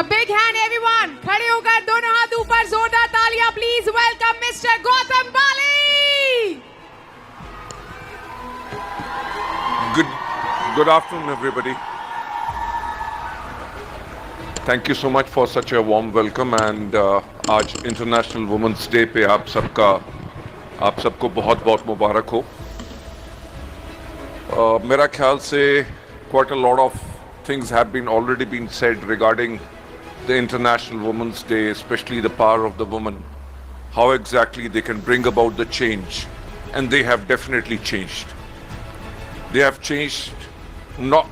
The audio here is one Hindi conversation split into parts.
big hand everyone. खड़े होकर दोनों हाथ ऊपर, जोरदार तालियां please welcome Mr. Gautam Bali. Good afternoon everybody. Thank you so much for such a warm welcome and आज इंटरनेशनल वुमेन्स डे पे आप सबको बहुत बहुत मुबारक हो। मेरा ख्याल से quite a lot of things have been already been said regarding the International Women's Day, especially the power of the woman, how exactly they can bring about the change, and they have definitely changed. They have changed not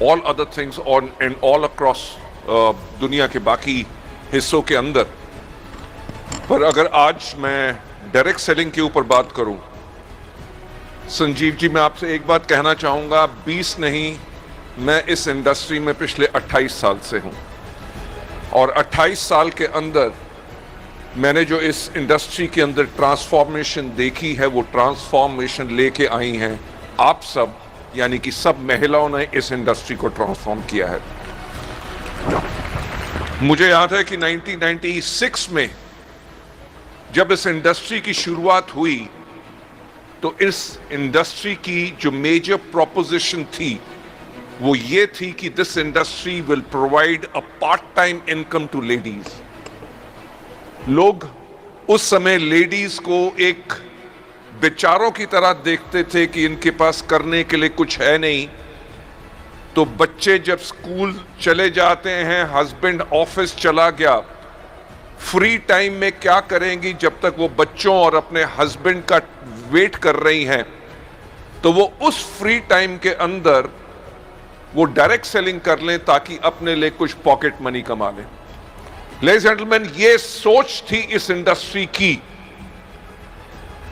all other things on and all across दुनिया के बाकी हिस्सों के अंदर, पर अगर आज मैं डायरेक्ट सेलिंग के ऊपर बात करूं, संजीव जी मैं आपसे एक बात कहना चाहूंगा, 20 नहीं मैं इस इंडस्ट्री में पिछले 28 साल से हूं और 28 साल के अंदर मैंने जो इस इंडस्ट्री के अंदर ट्रांसफॉर्मेशन देखी है वो ट्रांसफॉर्मेशन लेके आई हैं आप सब, यानी कि सब महिलाओं ने इस इंडस्ट्री को ट्रांसफॉर्म किया है। मुझे याद है कि 1996 में जब इस इंडस्ट्री की शुरुआत हुई तो इस इंडस्ट्री की जो मेजर प्रोपोजिशन थी वो ये थी कि this industry will provide a part time income to ladies. लोग उस समय लेडीज को एक बेचारों की तरह देखते थे कि इनके पास करने के लिए कुछ है नहीं, तो बच्चे जब स्कूल चले जाते हैं, हस्बैंड ऑफिस चला गया, फ्री टाइम में क्या करेंगी जब तक वो बच्चों और अपने हस्बैंड का वेट कर रही हैं, तो वो उस फ्री टाइम के अंदर वो डायरेक्ट सेलिंग कर लें ताकि अपने लिए कुछ पॉकेट मनी कमा लें। लेडीज एंड जेंटलमैन, ये सोच थी इस इंडस्ट्री की।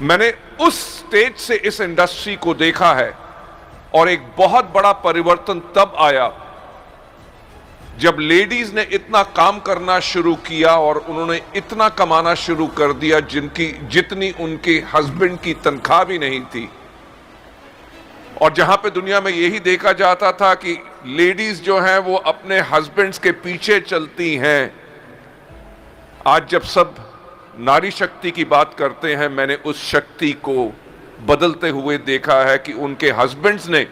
मैंने उस स्टेज से इस इंडस्ट्री को देखा है और एक बहुत बड़ा परिवर्तन तब आया जब लेडीज ने इतना काम करना शुरू किया और उन्होंने इतना कमाना शुरू कर दिया जितनी उनके हस्बैंड की तनख्वाह भी नहीं थी। और जहां पे दुनिया में यही देखा जाता था कि लेडीज जो हैं वो अपने हस्बैंड्स के पीछे चलती हैं, आज जब सब नारी शक्ति की बात करते हैं, मैंने उस शक्ति को बदलते हुए देखा है कि उनके हस्बैंड्स ने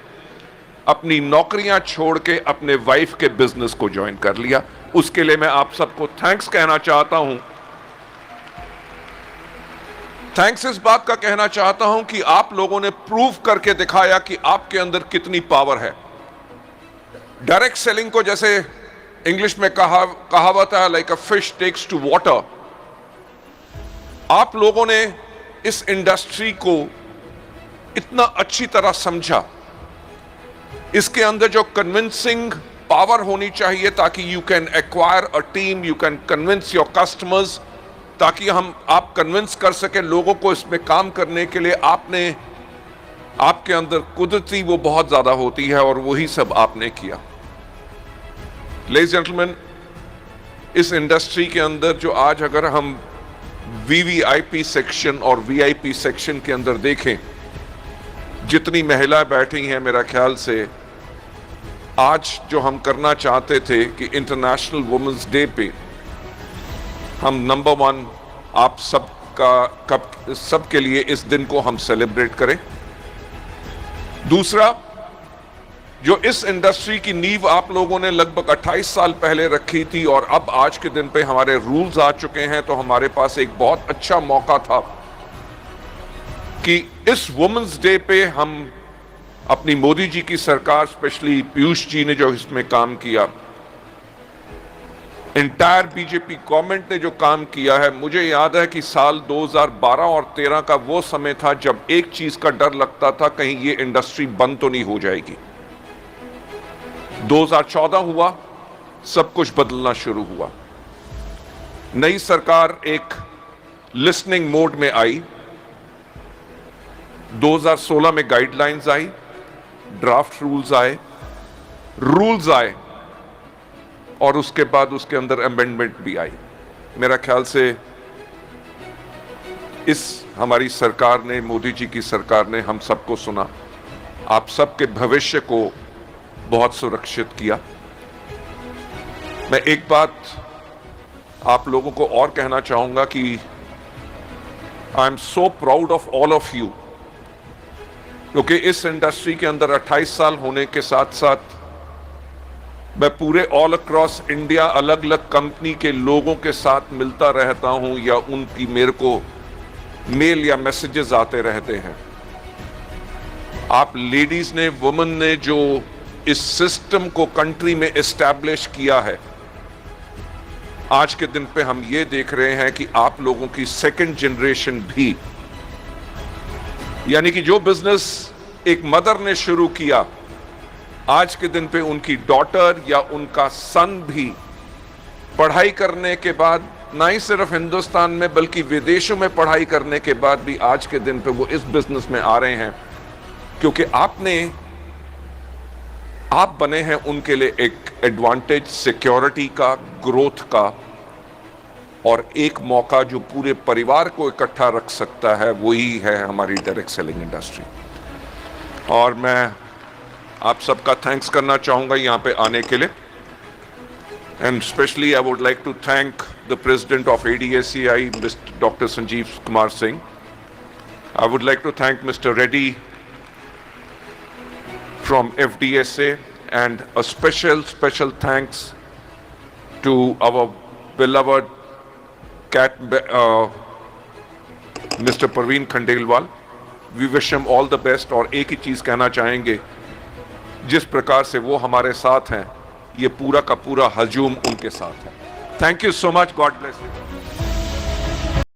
अपनी नौकरियां छोड़ के अपने वाइफ के बिजनेस को ज्वाइन कर लिया। उसके लिए मैं आप सबको थैंक्स कहना चाहता हूं। थैंक्स इस बात का कहना चाहता हूं कि आप लोगों ने प्रूव करके दिखाया कि आपके अंदर कितनी पावर है। डायरेक्ट सेलिंग को जैसे इंग्लिश में कहावत है, like a fish takes to water. आप लोगों ने इस इंडस्ट्री को इतना अच्छी तरह समझा, इसके अंदर जो कन्विंसिंग पावर होनी चाहिए ताकि you can acquire a team, you can convince your customers, ताकि आप कन्विंस कर सके लोगों को इसमें काम करने के लिए। आपके अंदर कुदरती वो बहुत ज्यादा होती है और वही सब आपने किया। लेडीज जेंटलमैन, इस इंडस्ट्री के अंदर जो आज अगर हम वीवीआईपी सेक्शन और वीआईपी सेक्शन के अंदर देखें, जितनी महिलाएं बैठी हैं, मेरा ख्याल से आज जो हम करना चाहते थे कि इंटरनेशनल वुमेन्स डे पे हम नंबर 1 आप सबके लिए इस दिन को हम सेलिब्रेट करें। दूसरा, जो इस इंडस्ट्री की नींव आप लोगों ने लगभग 28 साल पहले रखी थी और अब आज के दिन पे हमारे रूल्स आ चुके हैं, तो हमारे पास एक बहुत अच्छा मौका था कि इस वुमेन्स डे पे हम अपनी मोदी जी की सरकार, स्पेशली पीयूष जी ने जो इसमें काम किया, इंटायर बीजेपी गवर्नमेंट ने जो काम किया है, मुझे याद है कि साल 2012 और 13 का वो समय था जब एक चीज का डर लगता था कहीं ये इंडस्ट्री बंद तो नहीं हो जाएगी। 2014 हुआ, सब कुछ बदलना शुरू हुआ। नई सरकार एक लिसनिंग मोड में आई। 2016 में गाइडलाइंस आई, ड्राफ्ट रूल्स आए और उसके बाद उसके अंदर अमेंडमेंट भी आई। मेरा ख्याल से इस हमारी सरकार ने, मोदी जी की सरकार ने हम सबको सुना, आप सबके भविष्य को बहुत सुरक्षित किया। मैं एक बात आप लोगों को और कहना चाहूंगा कि I am so proud of all of you, क्योंकि इस इंडस्ट्री के अंदर 28 साल होने के साथ साथ मैं पूरे ऑल अक्रॉस इंडिया अलग अलग कंपनी के लोगों के साथ मिलता रहता हूं या उनकी मेरे को मेल या मैसेजेस आते रहते हैं। आप लेडीज ने, वुमेन ने जो इस सिस्टम को कंट्री में एस्टैब्लिश किया है, आज के दिन पे हम ये देख रहे हैं कि आप लोगों की सेकंड जनरेशन भी, यानी कि जो बिजनेस एक मदर ने शुरू किया, आज के दिन पे उनकी डॉटर या उनका सन भी पढ़ाई करने के बाद, ना ही सिर्फ हिंदुस्तान में बल्कि विदेशों में पढ़ाई करने के बाद भी आज के दिन पे वो इस बिजनेस में आ रहे हैं, क्योंकि आप बने हैं उनके लिए एक एडवांटेज, सिक्योरिटी का, ग्रोथ का, और एक मौका जो पूरे परिवार को इकट्ठा रख सकता है, वही है हमारी डायरेक्ट सेलिंग इंडस्ट्री। और मैं आप सबका थैंक्स करना चाहूंगा यहाँ पे आने के लिए, and specially I would like to thank the president of ADACI, mister doctor Sanjeev Kumar Singh. I would like to thank mister Reddy from FDSA, and a special thanks to our beloved Mr. Parveen Khandelwal. We wish him all the best, और एक ही चीज कहना चाहेंगे, जिस प्रकार से वो हमारे साथ हैं, ये पूरा का पूरा हजूम उनके साथ है। Thank you so much, God bless you.